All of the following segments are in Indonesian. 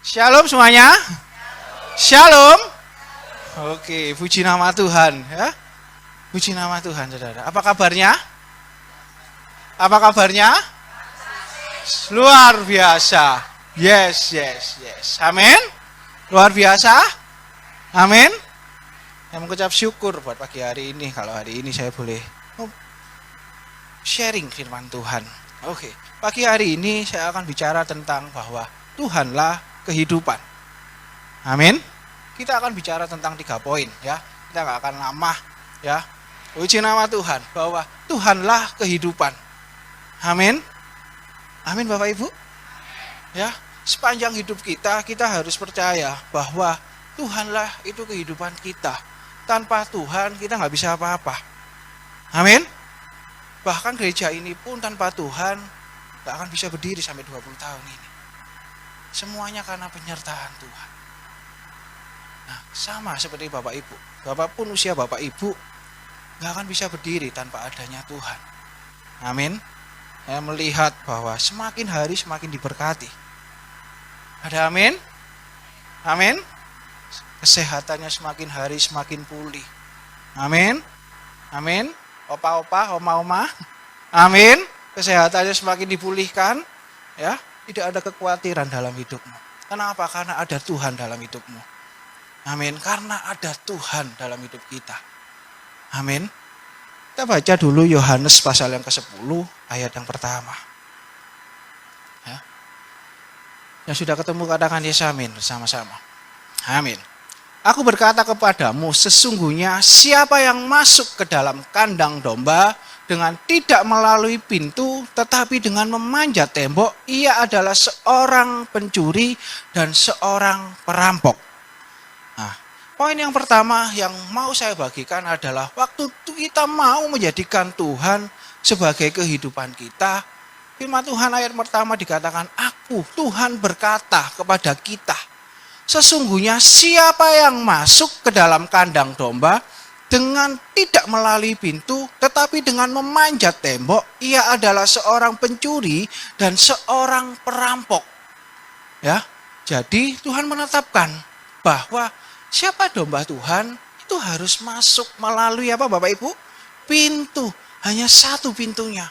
Shalom semuanya. Shalom. Oke, puji nama Tuhan ya. Puji nama Tuhan, saudara. Apa kabarnya? Apa kabarnya? Luar biasa. Yes. Amin. Luar biasa. Amin. Saya mengucap syukur buat pagi hari ini. Kalau hari ini saya boleh sharing firman Tuhan. Oke, pagi hari ini saya akan bicara tentang bahwa Tuhanlah kehidupan. Amin. Kita akan bicara tentang 3 poin ya. Kita nggak akan lama ya. Puji nama Tuhan bahwa Tuhanlah kehidupan. Amin. Amin Bapak Ibu. Ya, sepanjang hidup kita harus percaya bahwa Tuhanlah itu kehidupan kita. Tanpa Tuhan kita nggak bisa apa-apa. Amin. Bahkan gereja ini pun tanpa Tuhan nggak akan bisa berdiri sampai 20 tahun ini. Semuanya karena penyertaan Tuhan. Nah, sama seperti Bapak Ibu. Bapak pun usia Bapak Ibu nggak akan bisa berdiri tanpa adanya Tuhan. Amin. Saya melihat bahwa semakin hari semakin diberkati. Ada amin? Amin. Kesehatannya semakin hari semakin pulih. Amin. Amin. Opa-opa, oma-oma. Amin. Kesehatannya semakin dipulihkan. Ya. Tidak ada kekhawatiran dalam hidupmu. Kenapa? Karena ada Tuhan dalam hidupmu. Amin. Karena ada Tuhan dalam hidup kita. Amin. Kita baca dulu Yohanes pasal yang ke-10 ayat yang pertama. Ya. Yang sudah ketemu katakan yes amin bersama-sama. Amin. Aku berkata kepadamu, sesungguhnya siapa yang masuk ke dalam kandang domba dengan tidak melalui pintu, tetapi dengan memanjat tembok, ia adalah seorang pencuri dan seorang perampok. Nah, poin yang pertama yang mau saya bagikan adalah waktu kita mau menjadikan Tuhan sebagai kehidupan kita, firman Tuhan ayat pertama dikatakan, aku, Tuhan berkata kepada kita, sesungguhnya siapa yang masuk ke dalam kandang domba dengan tidak melalui pintu, tetapi dengan memanjat tembok, ia adalah seorang pencuri dan seorang perampok. Ya, jadi Tuhan menetapkan bahwa siapa domba Tuhan itu harus masuk melalui apa Bapak Ibu? Pintu, hanya satu pintunya.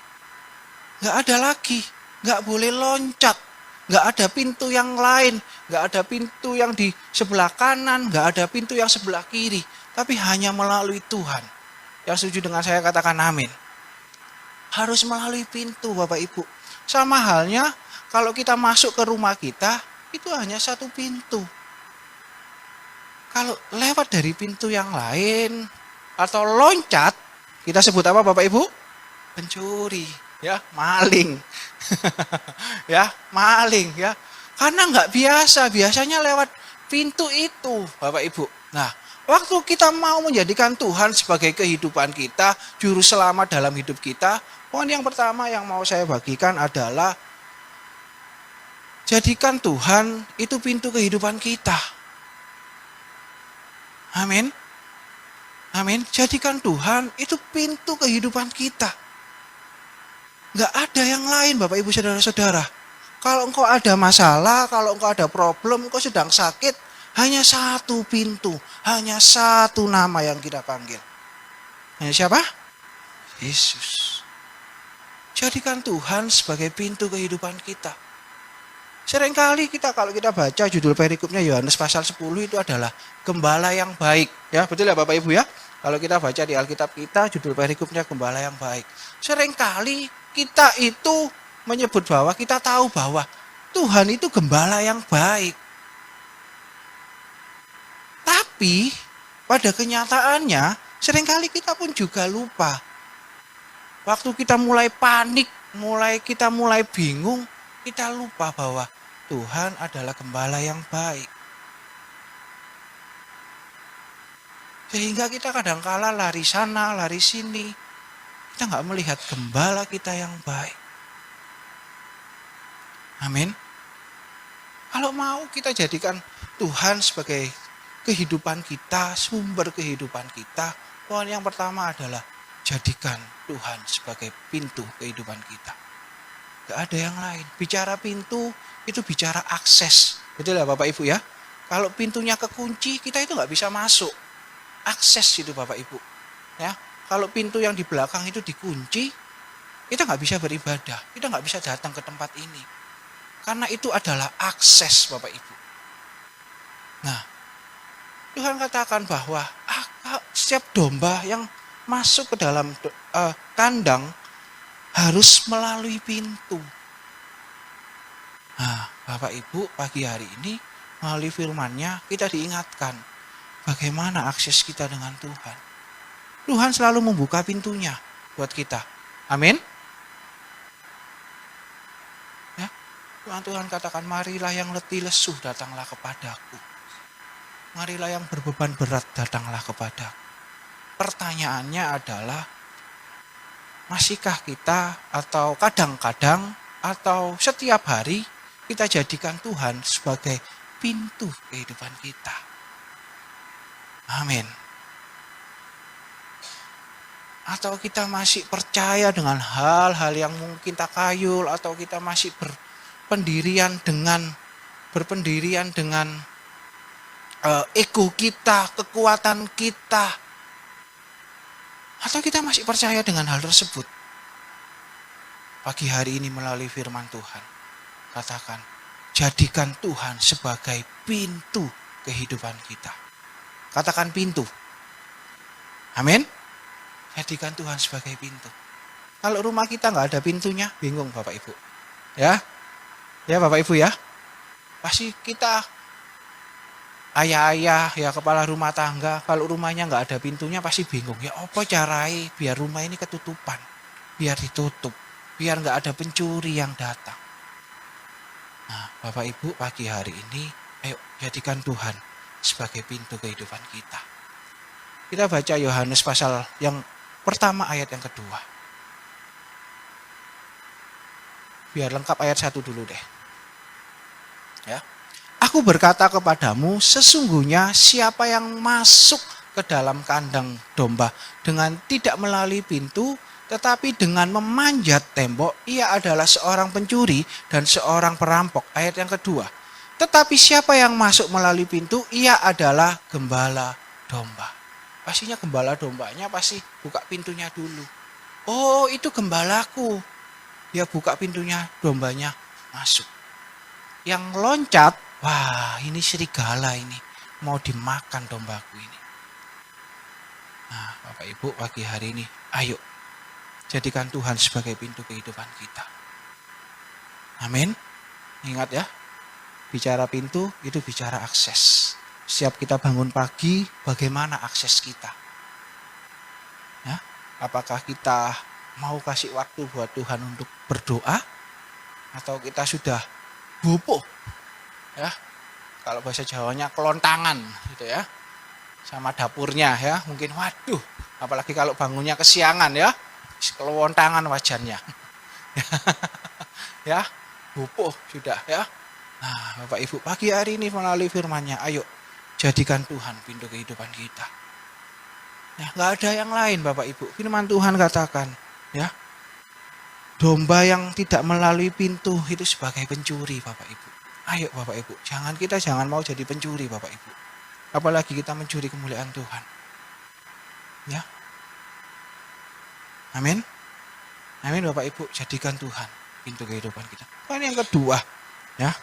Nggak ada lagi, nggak boleh loncat, nggak ada pintu yang lain, nggak ada pintu yang di sebelah kanan, nggak ada pintu yang sebelah kiri. Tapi hanya melalui Tuhan. Yang setuju dengan saya katakan amin. Harus melalui pintu Bapak Ibu. Sama halnya kalau kita masuk ke rumah kita, itu hanya satu pintu. Kalau lewat dari pintu yang lain, atau loncat, kita sebut apa Bapak Ibu? Pencuri, ya, maling. Ya, maling ya. Karena nggak biasa, biasanya lewat pintu itu Bapak Ibu. Nah, waktu kita mau menjadikan Tuhan sebagai kehidupan kita, juru selamat dalam hidup kita, poin yang pertama yang mau saya bagikan adalah jadikan Tuhan itu pintu kehidupan kita. Amin. Amin. Jadikan Tuhan itu pintu kehidupan kita. Gak ada yang lain Bapak Ibu Saudara-saudara. Kalau engkau ada masalah, kalau engkau ada problem, engkau sedang sakit, hanya satu pintu, hanya satu nama yang kita panggil. Hanya siapa? Yesus. Jadikan Tuhan sebagai pintu kehidupan kita. Seringkali kita kalau kita baca judul perikopnya Yohanes pasal 10 itu adalah gembala yang baik. Ya, betul ya Bapak Ibu ya? Kalau kita baca di Alkitab kita judul perikopnya gembala yang baik. Seringkali kita itu menyebut bahwa kita tahu bahwa Tuhan itu gembala yang baik. Tapi pada kenyataannya seringkali kita pun juga lupa. Waktu kita mulai panik, kita mulai bingung, kita lupa bahwa Tuhan adalah gembala yang baik. Sehingga kita kadangkala lari sana, lari sini. Kita nggak melihat gembala kita yang baik. Amin. Kalau mau kita jadikan Tuhan sebagai kehidupan kita, sumber kehidupan kita, poin yang pertama adalah jadikan Tuhan sebagai pintu kehidupan kita. Gak ada yang lain. Bicara pintu itu bicara akses. Betul ya Bapak Ibu ya? Kalau pintunya kekunci, kita itu nggak bisa masuk. Akses itu Bapak Ibu. Ya, kalau pintu yang di belakang itu dikunci, kita nggak bisa beribadah. Kita nggak bisa datang ke tempat ini. Karena itu adalah akses Bapak Ibu. Nah, Tuhan katakan bahwa setiap domba yang masuk ke dalam kandang harus melalui pintu. Nah, Bapak Ibu, pagi hari ini melalui firman-Nya kita diingatkan bagaimana akses kita dengan Tuhan. Tuhan selalu membuka pintunya buat kita. Amin. Ya, Tuhan katakan, marilah yang letih lesu datanglah kepadaku. Marilah yang berbeban berat datanglah kepadaku. Pertanyaannya adalah, masihkah kita atau kadang-kadang atau setiap hari kita jadikan Tuhan sebagai pintu kehidupan kita. Amin. Atau kita masih percaya dengan hal-hal yang mungkin takayul, atau kita masih berpendirian dengan ego kita, kekuatan kita. Atau kita masih percaya dengan hal tersebut. Pagi hari ini melalui firman Tuhan, katakan, jadikan Tuhan sebagai pintu kehidupan kita. Katakan pintu. Amin. Jadikan Tuhan sebagai pintu. Kalau rumah kita nggak ada pintunya, bingung Bapak Ibu. Ya Bapak Ibu ya. Pasti kita ayah-ayah ya, kepala rumah tangga, kalau rumahnya nggak ada pintunya pasti bingung. Ya apa carai biar rumah ini ketutupan, biar ditutup, biar nggak ada pencuri yang datang. Nah, Bapak Ibu, pagi hari ini, ayo jadikan Tuhan sebagai pintu kehidupan kita. Kita baca Yohanes pasal yang pertama ayat yang kedua. Biar lengkap ayat 1 dulu deh. Ya. Aku berkata kepadamu, sesungguhnya siapa yang masuk ke dalam kandang domba dengan tidak melalui pintu, tetapi dengan memanjat tembok, ia adalah seorang pencuri dan seorang perampok. Ayat yang kedua. Tetapi siapa yang masuk melalui pintu, ia adalah gembala domba. Pastinya gembala dombanya pasti buka pintunya dulu. Oh, itu gembalaku. Dia buka pintunya, dombanya masuk. Yang loncat, wah ini serigala ini, mau dimakan dombaku ini. Nah, Bapak Ibu, pagi hari ini, ayo jadikan Tuhan sebagai pintu kehidupan kita. Amin. Ingat ya, bicara pintu itu bicara akses. Setiap kita bangun pagi, bagaimana akses kita? Ya, apakah kita mau kasih waktu buat Tuhan untuk berdoa? Atau kita sudah bobo? Ya, kalau bahasa Jawanya kelontangan gitu ya. Sama dapurnya ya, mungkin waduh, apalagi kalau bangunnya kesiangan ya, kelontangan wajannya. Ya, bobo sudah ya. Nah, Bapak Ibu, pagi hari ini melalui firman-Nya, ayo jadikan Tuhan pintu kehidupan kita. Ya, nggak ada yang lain Bapak Ibu. Firman Tuhan katakan, ya, domba yang tidak melalui pintu itu sebagai pencuri Bapak Ibu. Ayo Bapak Ibu, jangan mau jadi pencuri Bapak Ibu. Apalagi kita mencuri kemuliaan Tuhan. Ya. Amin. Amin Bapak Ibu, jadikan Tuhan pintu kehidupan kita. Poin yang kedua, ya.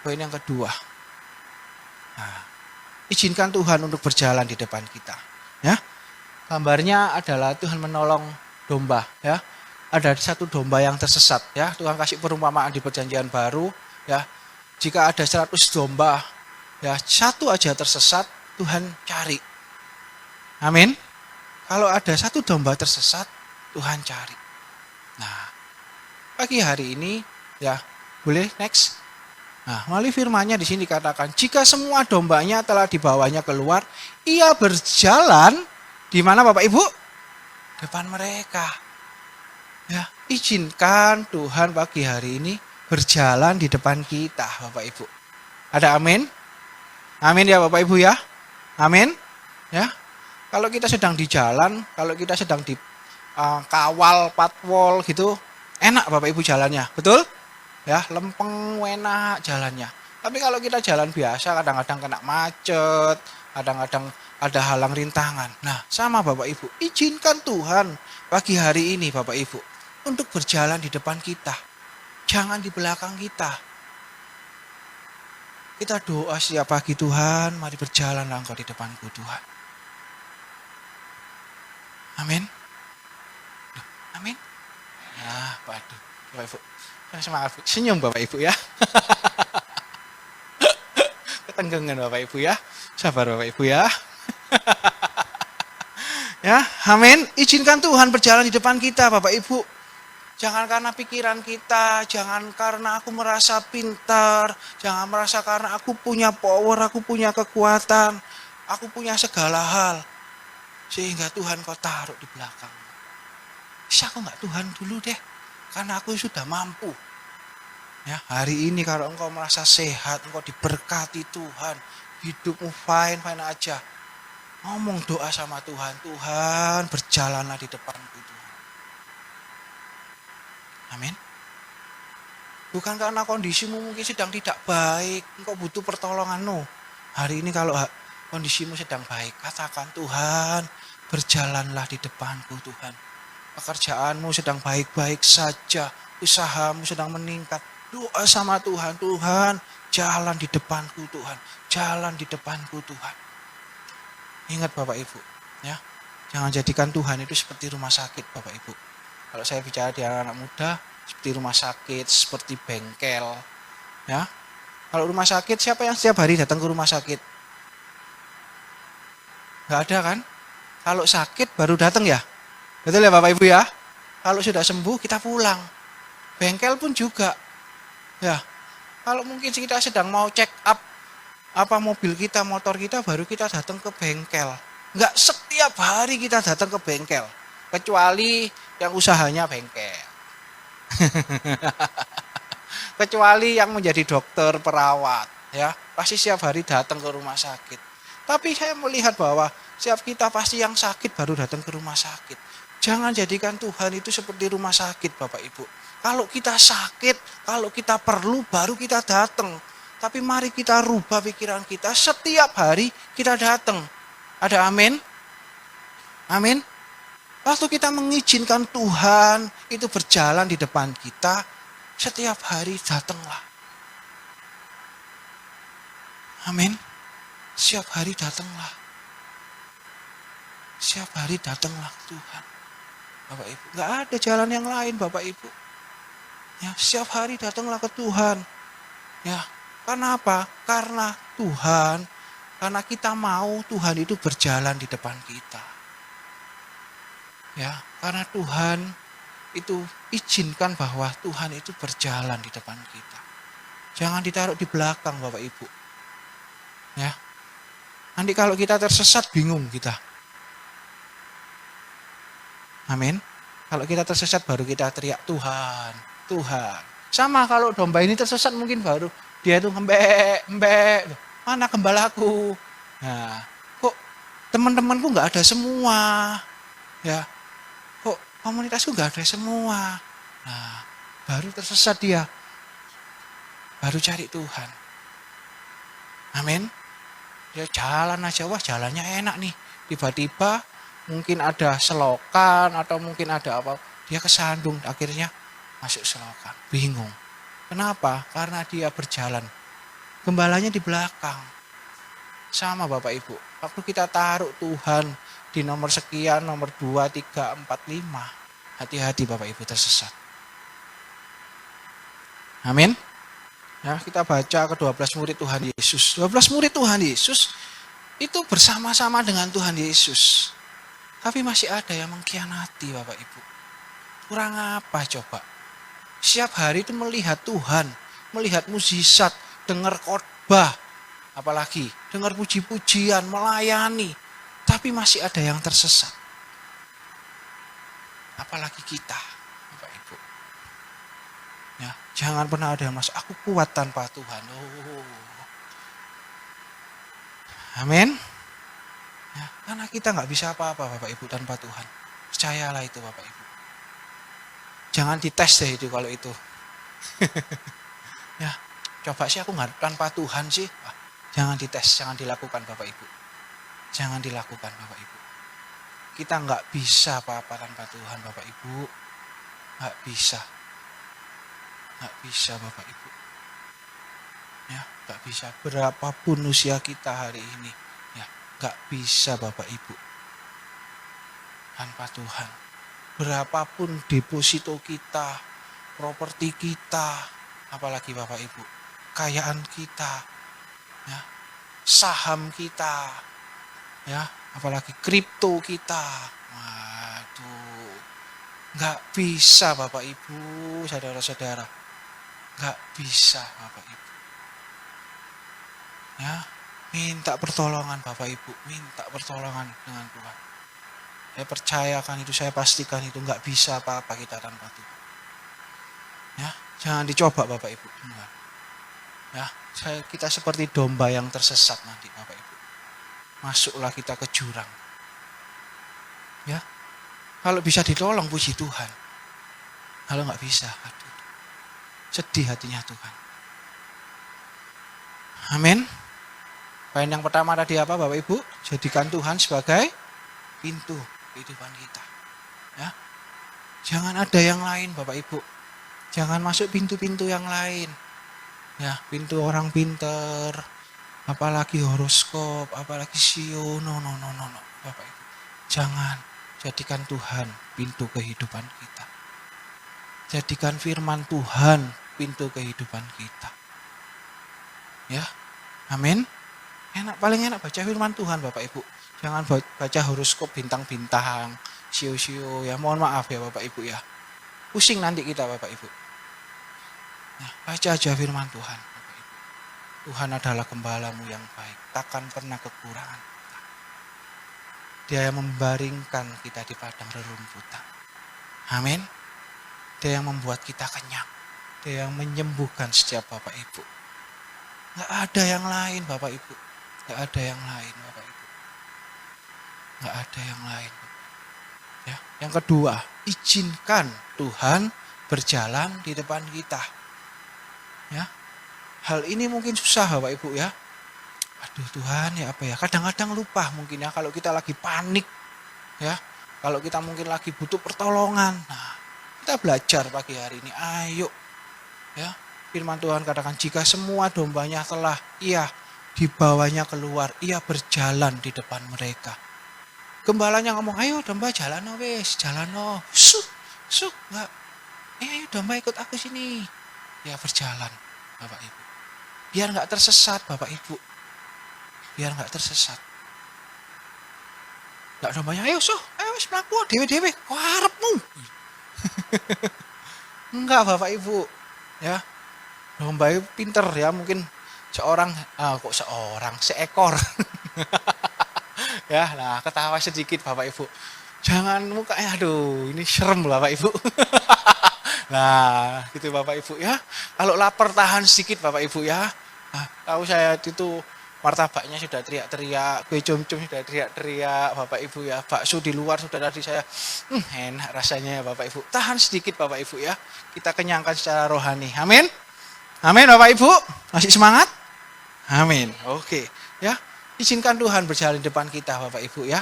Poin yang kedua. Nah, izinkan Tuhan untuk berjalan di depan kita, ya. Gambarnya adalah Tuhan menolong domba, ya. Ada satu domba yang tersesat, ya. Tuhan kasih perumpamaan di Perjanjian Baru, ya. Jika ada 100 domba, ya, satu aja tersesat, Tuhan cari. Amin. Kalau ada satu domba tersesat, Tuhan cari. Nah, pagi hari ini, ya, boleh next. Nah, melalui firman-Nya di sini dikatakan, jika semua dombanya telah dibawanya keluar, ia berjalan di mana Bapak Ibu? Depan mereka. Ya, izinkan Tuhan pagi hari ini berjalan di depan kita, Bapak Ibu. Ada amin? Amin ya Bapak Ibu ya. Amin. Ya. Kalau kita sedang di jalan, kalau kita sedang di kawal, patwol gitu, enak Bapak Ibu jalannya, betul? Ya, lempeng, enak jalannya. Tapi kalau kita jalan biasa, kadang-kadang kena macet, kadang-kadang ada halang rintangan. Nah, sama Bapak Ibu, izinkan Tuhan pagi hari ini Bapak Ibu untuk berjalan di depan kita. Jangan di belakang kita. Kita doa setiap pagi, Tuhan, mari berjalanlah Engkau di depanku Tuhan. Amin. Amin. Nah, waduh, Bapak Ibu. Semangat, senyum Bapak Ibu ya. Ketenggengan Bapak Ibu ya. Sabar Bapak Ibu ya. Ya, amin. Izinkan Tuhan berjalan di depan kita Bapak Ibu. Jangan karena pikiran kita, jangan karena aku merasa pintar, jangan merasa karena aku punya power, aku punya kekuatan, aku punya segala hal. Sehingga Tuhan kau taruh di belakang. Bisa aku nggak Tuhan dulu deh, karena aku sudah mampu. Ya, hari ini kalau engkau merasa sehat, engkau diberkati Tuhan, hidupmu fine aja. Ngomong doa sama Tuhan, Tuhan berjalanlah di depanku Tuhan. Amin. Bukan karena kondisimu mungkin sedang tidak baik, engkau butuh pertolonganmu. Hari ini kalau kondisimu sedang baik, katakan Tuhan berjalanlah di depanku Tuhan. Pekerjaanmu sedang baik-baik saja, usahamu sedang meningkat. Doa sama Tuhan, Tuhan jalan di depanku Tuhan, jalan di depanku Tuhan. Ingat Bapak Ibu, ya, jangan jadikan Tuhan itu seperti rumah sakit Bapak Ibu. Kalau saya bicara di anak-anak muda, seperti rumah sakit, seperti bengkel, ya. Kalau rumah sakit, siapa yang setiap hari datang ke rumah sakit? Nggak ada kan? Kalau sakit baru datang ya, betul ya Bapak Ibu ya. Kalau sudah sembuh kita pulang. Bengkel pun juga, ya. Kalau mungkin kita sedang mau check up apa mobil kita, motor kita, baru kita datang ke bengkel. Nggak setiap hari kita datang ke bengkel, kecuali yang usahanya bengkel. Kecuali yang menjadi dokter, perawat, ya pasti setiap hari datang ke rumah sakit. Tapi saya melihat bahwa setiap kita pasti yang sakit baru datang ke rumah sakit. Jangan jadikan Tuhan itu seperti rumah sakit Bapak Ibu. Kalau kita sakit, kalau kita perlu baru kita datang. Tapi mari kita rubah pikiran kita, setiap hari kita datang. Ada amin? Amin? Waktu kita mengizinkan Tuhan itu berjalan di depan kita, setiap hari datanglah. Amin? Setiap hari datanglah. Setiap hari datanglah Tuhan. Bapak Ibu, nggak ada jalan yang lain Bapak Ibu. Ya, setiap hari datanglah ke Tuhan. Ya, karena apa? Karena Tuhan, karena kita mau Tuhan itu berjalan di depan kita. Ya, karena Tuhan itu izinkan bahwa Tuhan itu berjalan di depan kita. Jangan ditaruh di belakang Bapak Ibu. Ya. Nanti kalau kita tersesat bingung kita. Amin. Kalau kita tersesat baru kita teriak Tuhan, Tuhan. Sama kalau domba ini tersesat mungkin baru dia itu mbek, mana gembalaku? Nah, kok teman-temanku nggak ada semua, ya? Kok komunitasku nggak ada semua? Nah, baru tersesat dia, baru cari Tuhan. Amin. Dia jalan aja, wah jalannya enak nih. Tiba-tiba mungkin ada selokan atau mungkin ada apa, dia kesandung, akhirnya masuk selokan, bingung. Kenapa? Karena dia berjalan. Gembalanya di belakang. Sama Bapak Ibu. Waktu kita taruh Tuhan di nomor sekian, nomor 2, 3, 4, 5. Hati-hati Bapak Ibu tersesat. Amin. Ya, kita baca ke-12 murid Tuhan Yesus. 12 murid Tuhan Yesus itu bersama-sama dengan Tuhan Yesus. Tapi masih ada yang mengkhianati Bapak Ibu. Kurang apa coba? Setiap hari itu melihat Tuhan, melihat mukjizat, dengar khotbah, apalagi dengar puji-pujian, melayani, tapi masih ada yang tersesat. Apalagi kita, Bapak Ibu. Ya, jangan pernah ada yang masuk, aku kuat tanpa Tuhan. Amin. Ya, karena kita nggak bisa apa-apa Bapak Ibu tanpa Tuhan. Percayalah itu Bapak Ibu. Jangan dites deh itu kalau itu. Ya, Coba sih aku nggak tanpa Tuhan sih. Jangan dites, jangan dilakukan Bapak Ibu. Jangan dilakukan Bapak Ibu. Kita nggak bisa apa-apa tanpa Tuhan Bapak Ibu. Nggak bisa. Nggak bisa Bapak Ibu. Ya, nggak bisa. Berapapun usia kita hari ini. Ya, nggak bisa Bapak Ibu. Tanpa Tuhan. Berapapun deposito kita, properti kita, apalagi Bapak Ibu, kekayaan kita, ya, saham kita, ya, apalagi kripto kita. Waduh, nggak bisa Bapak Ibu, saudara-saudara, nggak bisa Bapak Ibu. Ya, minta pertolongan Bapak Ibu, minta pertolongan dengan Tuhan. Saya percayakan itu, saya pastikan itu nggak bisa apa-apa kita tanpa Tuhan. Ya, jangan dicoba Bapak Ibu. Ya, kita seperti domba yang tersesat nanti Bapak Ibu. Masuklah kita ke jurang. Ya, kalau bisa ditolong puji Tuhan. Kalau nggak bisa, aduh, sedih hatinya Tuhan. Amin. Poin yang pertama tadi apa Bapak Ibu? Jadikan Tuhan sebagai pintu kehidupan kita. Ya, jangan ada yang lain Bapak Ibu. Jangan masuk pintu-pintu yang lain. Ya, pintu orang pinter, apalagi horoskop, apalagi sio, no, Bapak Ibu. Jangan, jadikan Tuhan pintu kehidupan kita. Jadikan firman Tuhan pintu kehidupan kita. Ya, amin. Paling enak baca firman Tuhan Bapak Ibu. Jangan baca horoskop bintang-bintang, sio-sio, ya mohon maaf ya Bapak Ibu ya. Pusing nanti kita Bapak Ibu. Nah, baca aja firman Tuhan Bapak Ibu. Tuhan adalah gembalamu yang baik, takkan pernah kekurangan. Dia yang membaringkan kita di padang rerumputan. Amin. Dia yang membuat kita kenyang. Dia yang menyembuhkan setiap Bapak Ibu. Gak ada yang lain Bapak Ibu. Gak ada yang lain Bapak Ibu. Gak ada yang lain. Ya. Yang kedua, izinkan Tuhan berjalan di depan kita. Ya, hal ini mungkin susah Bapak Ibu ya. Aduh Tuhan ya apa ya. Kadang-kadang lupa mungkin ya kalau kita lagi panik. Ya, kalau kita mungkin lagi butuh pertolongan. Nah, kita belajar pagi hari ini. Ayo. Ya, firman Tuhan katakan jika semua dombanya telah dibawanya keluar, ia berjalan di depan mereka. Gembalanya ngomong, ayo domba jalan wes, jalan enggak. Ayo domba ikut aku sini. Ya berjalan Bapak Ibu. Biar enggak tersesat Bapak Ibu. Biar enggak tersesat. Enggak dombanya, ayo wes mlaku dewe-dewe, arepmu. Enggak Bapak Ibu. Ya. Domba itu pinter ya, mungkin seekor. Ya, nah ketawa sedikit Bapak Ibu. Jangan mukanya, aduh ini serem Bapak Ibu. Nah, gitu Bapak Ibu ya. Kalau lapar tahan sedikit Bapak Ibu ya. Nah, tahu saya itu martabaknya sudah teriak-teriak, kue cum-cum sudah teriak-teriak Bapak Ibu ya. Bakso di luar sudah tadi saya enak rasanya ya Bapak Ibu. Tahan sedikit Bapak Ibu ya. Kita kenyangkan secara rohani. Amin. Amin Bapak Ibu. Masih semangat? Amin. Oke, ya. Izinkan Tuhan berjalan di depan kita Bapak Ibu ya.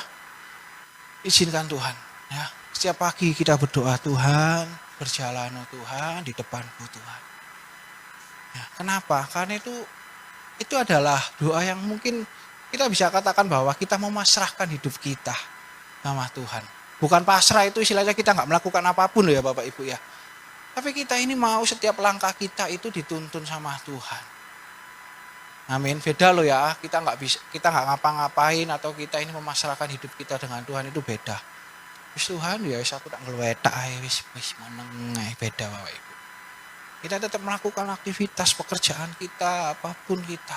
Izinkan Tuhan ya. Setiap pagi kita berdoa, Tuhan, berjalan Tuhan di depanku Tuhan. Ya, kenapa? Karena itu adalah doa yang mungkin kita bisa katakan bahwa kita memasrahkan hidup kita sama Tuhan. Bukan pasrah itu istilahnya kita nggak melakukan apapun ya Bapak Ibu ya. Tapi kita ini mau setiap langkah kita itu dituntun sama Tuhan. Amin. Beda loh ya. Kita nggak ngapa-ngapain atau kita ini memasrahkan hidup kita dengan Tuhan itu beda. Wis Tuhan ya wis aku tak ngluwetak ae wis meneng ae, beda Bapak Ibu. Kita tetap melakukan aktivitas pekerjaan kita, apapun kita.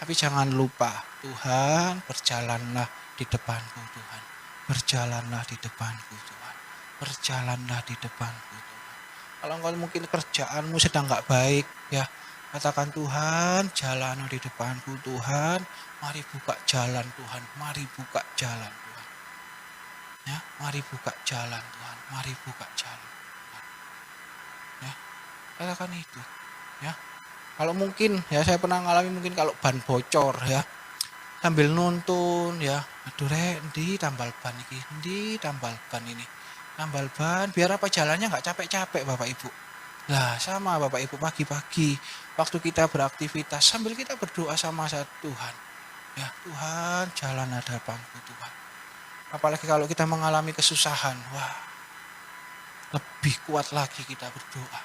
Tapi jangan lupa, Tuhan berjalanlah di depanku Tuhan. Berjalanlah di depanku Tuhan. Berjalanlah di depanku Tuhan. Kalau engkau mungkin kerjaanmu sedang nggak baik, ya katakan Tuhan, jalan di depanku Tuhan. Mari buka jalan Tuhan, mari buka jalan Tuhan. Ya, mari buka jalan Tuhan, mari buka jalan. Ya, katakan itu, ya. Kalau mungkin ya saya pernah ngalami mungkin kalau ban bocor ya, sambil nuntun ya, aduh rek, ndi tambal ban iki, ndi tambal ban ini. Tambal ban biar apa jalannya nggak capek-capek Bapak Ibu. Lah sama Bapak Ibu pagi-pagi waktu kita beraktivitas sambil kita berdoa sama Tuhan. Ya Tuhan jalan hadapanku Tuhan. Apalagi kalau kita mengalami kesusahan, wah lebih kuat lagi kita berdoa.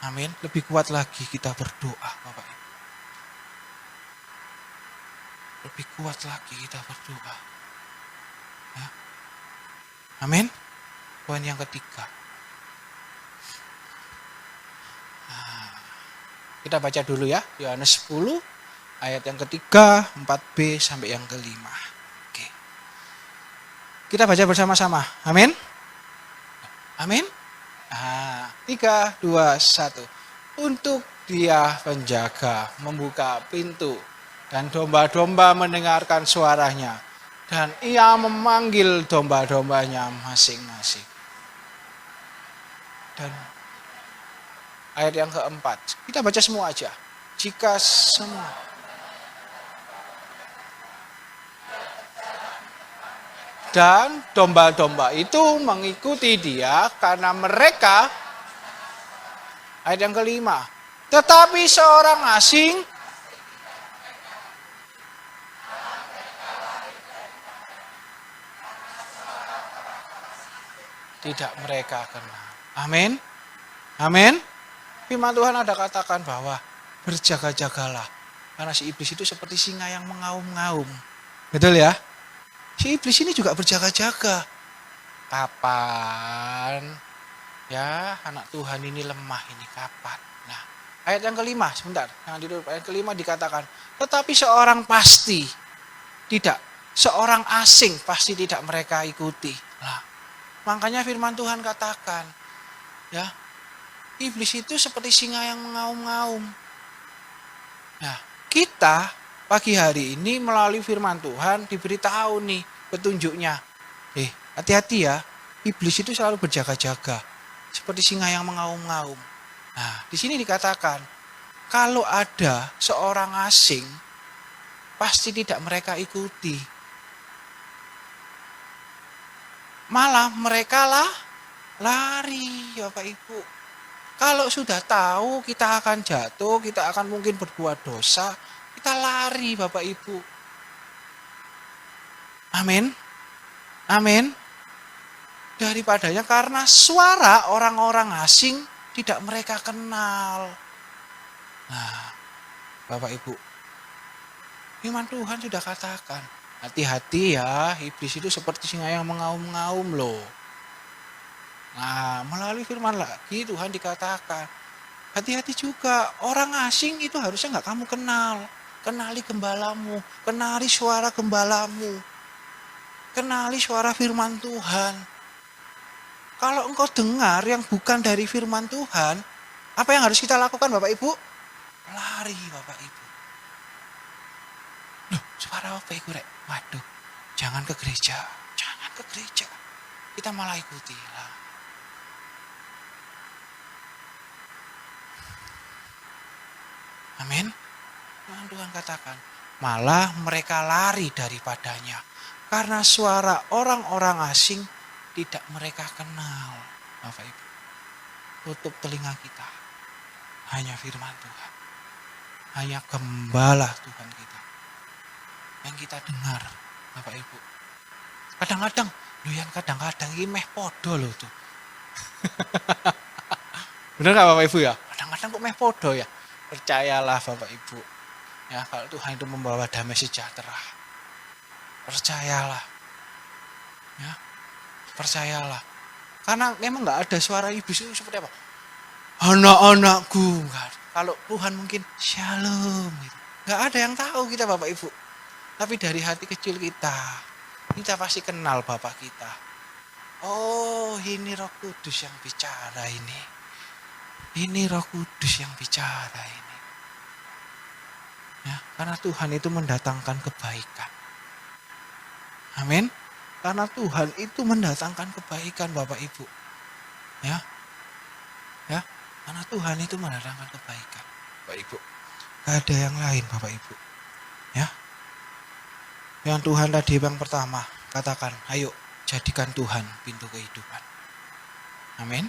Amin, lebih kuat lagi kita berdoa Bapak Ibu. Lebih kuat lagi kita berdoa. Ya. Amin. Poin yang ketiga. Nah, kita baca dulu ya, Yohanes 10 ayat yang ketiga, 4b sampai yang kelima. Oke. Kita baca bersama-sama. Amin. Amin. 3, 2, 1. Untuk Dia penjaga membuka pintu dan domba-domba mendengarkan suaranya dan Ia memanggil domba-dombanya masing-masing. Dan ayat yang keempat, kita baca semua aja. Jika semua dan domba-domba itu mengikuti Dia karena mereka, ayat yang kelima, tetapi seorang asing tidak mereka kenal. Amin. Amin. Firman Tuhan ada katakan bahwa berjaga-jagalah. Karena si iblis itu seperti singa yang mengaum-ngaum. Betul ya? Si iblis ini juga berjaga-jaga. Kapan ya anak Tuhan ini lemah ini, kapan? Nah, ayat yang kelima, sebentar. Yang di ayat kelima dikatakan, tetapi seorang pasti tidak, seorang asing pasti tidak mereka ikuti. Nah, makanya firman Tuhan katakan, ya, iblis itu seperti singa yang mengaum-ngaum. Nah, kita pagi hari ini melalui firman Tuhan diberitahu nih petunjuknya. Hati-hati ya, iblis itu selalu berjaga-jaga, seperti singa yang mengaum-ngaum. Nah, di sini dikatakan, kalau ada seorang asing, pasti tidak mereka ikuti. Malah mereka lari, Bapak Ibu. Kalau sudah tahu kita akan jatuh, kita akan mungkin berbuat dosa, kita lari Bapak Ibu. Amin. Amin. Daripadanya karena suara orang-orang asing tidak mereka kenal. Nah, Bapak Ibu, firman Tuhan sudah katakan, hati-hati ya, iblis itu seperti singa yang mengaum-ngaum loh. Nah, melalui firman lagi Tuhan dikatakan, hati-hati juga, orang asing itu harusnya nggak kamu kenal. Kenali gembalamu, kenali suara gembalamu, kenali suara firman Tuhan. Kalau engkau dengar yang bukan dari firman Tuhan, apa yang harus kita lakukan Bapak Ibu? Lari Bapak Ibu. Loh, suara apa itu rek? Waduh, jangan ke gereja, jangan ke gereja. Kita malah ikuti lah. Amin. Tuhan katakan, malah mereka lari daripadanya karena suara orang-orang asing tidak mereka kenal. Bapak Ibu, tutup telinga kita. Hanya firman Tuhan. Hanya gembala Tuhan kita yang kita dengar, Bapak Ibu. Kadang-kadang, kadang-kadang ini meh podo loh tuh. Benar nggak Bapak Ibu ya? Kadang-kadang kok meh podo ya. Percayalah Bapak Ibu, ya kalau Tuhan itu membawa damai sejahtera, percayalah, ya percayalah. Karena memang nggak ada suara iblis itu seperti apa? Anak-anakku, nggak. Kalau Tuhan mungkin shalom, gitu. Nggak ada yang tahu kita Bapak Ibu. Tapi dari hati kecil kita pasti kenal Bapak kita. Oh, ini Roh Kudus yang bicara ini. Ini Roh Kudus yang bicara ini. Ya, karena Tuhan itu mendatangkan kebaikan. Amin. Karena Tuhan itu mendatangkan kebaikan Bapak Ibu. Ya. Ya, karena Tuhan itu mendatangkan kebaikan. Bapak Ibu. Gak ada yang lain Bapak Ibu. Ya. Yang Tuhan tadi yang pertama katakan, ayo jadikan Tuhan pintu kehidupan. Amin.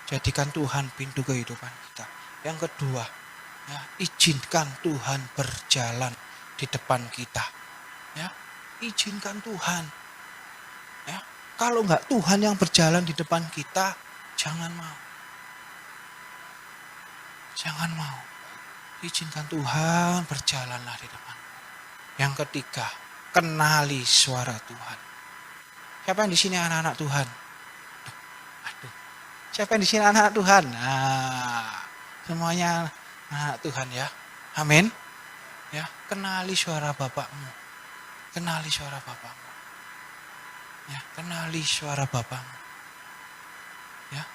Jadikan Tuhan pintu kehidupan kita. Yang kedua, ya, izinkan Tuhan berjalan di depan kita. Ya, izinkan Tuhan. Ya, kalau enggak Tuhan yang berjalan di depan kita, jangan mau. Jangan mau. Izinkan Tuhan berjalanlah di depan. Yang ketiga, kenali suara Tuhan. Siapa yang di sini anak-anak Tuhan? Aduh. Siapa yang di sini anak-anak Tuhan? Nah, semuanya anak Tuhan ya. Amin. Ya, kenali suara Bapakmu. Kenali suara Bapakmu. Ya, kenali suara Bapakmu. Ya.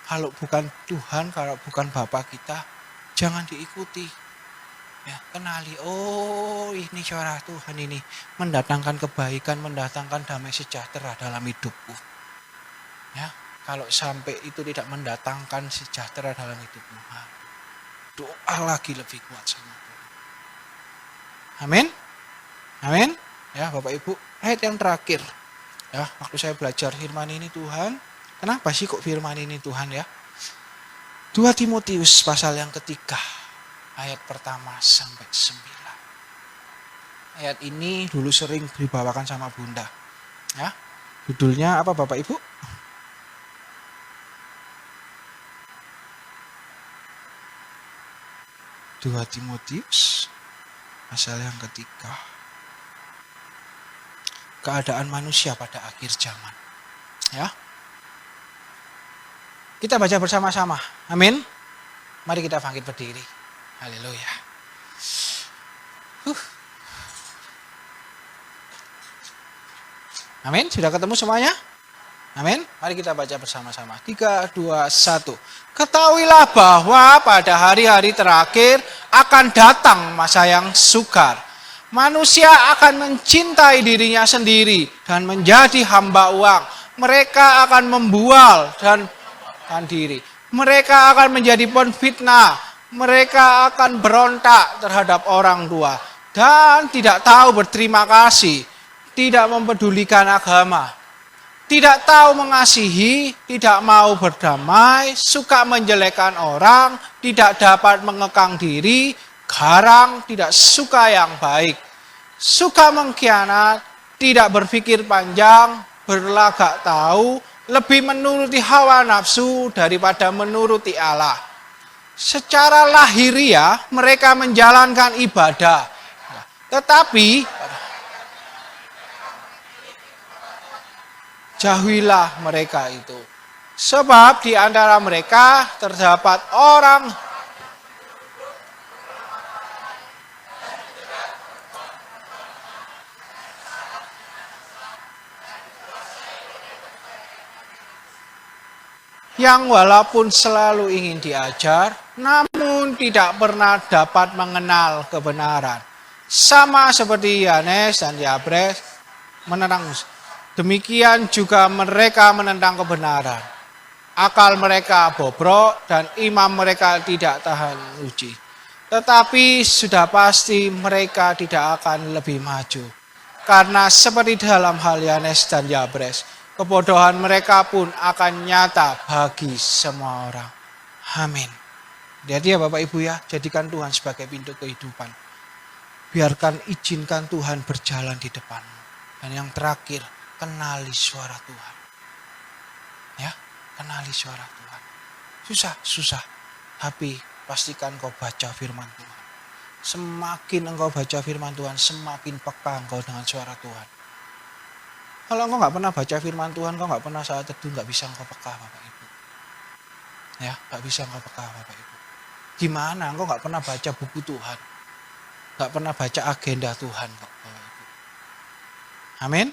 Kalau bukan Tuhan, kalau bukan Bapak kita, jangan diikuti. Ya, kenali, oh ini suara Tuhan ini mendatangkan kebaikan, mendatangkan damai sejahtera dalam hidupku. Ya, kalau sampai itu tidak mendatangkan sejahtera dalam hidupmu, doa lagi lebih kuat sama Tuhan. Amin. Amin. Ya, Bapak Ibu, ayat yang terakhir. Ya, waktu saya belajar firman ini Tuhan, kenapa sih kok firman ini Tuhan ya? 2 Timotius pasal yang ketiga. Ayat pertama sampai 9. Ayat ini dulu sering dibawakan sama Bunda. Ya. Judulnya apa Bapak Ibu? Dua Timotius pasal yang ketiga. Keadaan manusia pada akhir zaman. Ya. Kita baca bersama-sama. Amin. Mari kita bangkit berdiri. Haleluya. Amin. Sudah ketemu semuanya? Amin. Mari kita baca bersama-sama. 3, 2, 1. Ketahuilah bahwa pada hari-hari terakhir akan datang masa yang sukar. Manusia akan mencintai dirinya sendiri dan menjadi hamba uang. Mereka akan membual dan diri. Mereka akan menjadi pemfitnah. Mereka akan berontak terhadap orang tua dan tidak tahu berterima kasih, tidak mempedulikan agama, tidak tahu mengasihi, tidak mau berdamai, suka menjelekkan orang, tidak dapat mengekang diri, garang, tidak suka yang baik, suka mengkhianat, tidak berpikir panjang, berlagak tahu, lebih menuruti hawa nafsu daripada menuruti Allah. Secara lahiriah mereka menjalankan ibadah. Tetapi jauhilah mereka itu. Sebab di antara mereka terdapat orang yang walaupun selalu ingin diajar, namun tidak pernah dapat mengenal kebenaran. Sama seperti Yanes dan Yabres menentang. Demikian juga mereka menentang kebenaran. Akal mereka bobrok dan iman mereka tidak tahan uji. Tetapi sudah pasti mereka tidak akan lebih maju. Karena seperti dalam hal Yanes dan Yabres, kebodohan mereka pun akan nyata bagi semua orang. Amin. Jadi ya Bapak Ibu ya, jadikan Tuhan sebagai pintu kehidupan. Biarkan izinkan Tuhan berjalan di depanmu. Dan yang terakhir, kenali suara Tuhan. Ya, kenali suara Tuhan. Susah. Tapi pastikan kau baca firman Tuhan. Semakin engkau baca firman Tuhan, semakin peka engkau dengan suara Tuhan. Kalau engkau nggak pernah baca firman Tuhan, engkau nggak pernah saat teduh, nggak bisa engkau peka Bapak Ibu. Ya, nggak bisa engkau peka Bapak Ibu. Gimana engkau nggak pernah baca buku Tuhan, nggak pernah baca agenda Tuhan Bapak Ibu. Amin.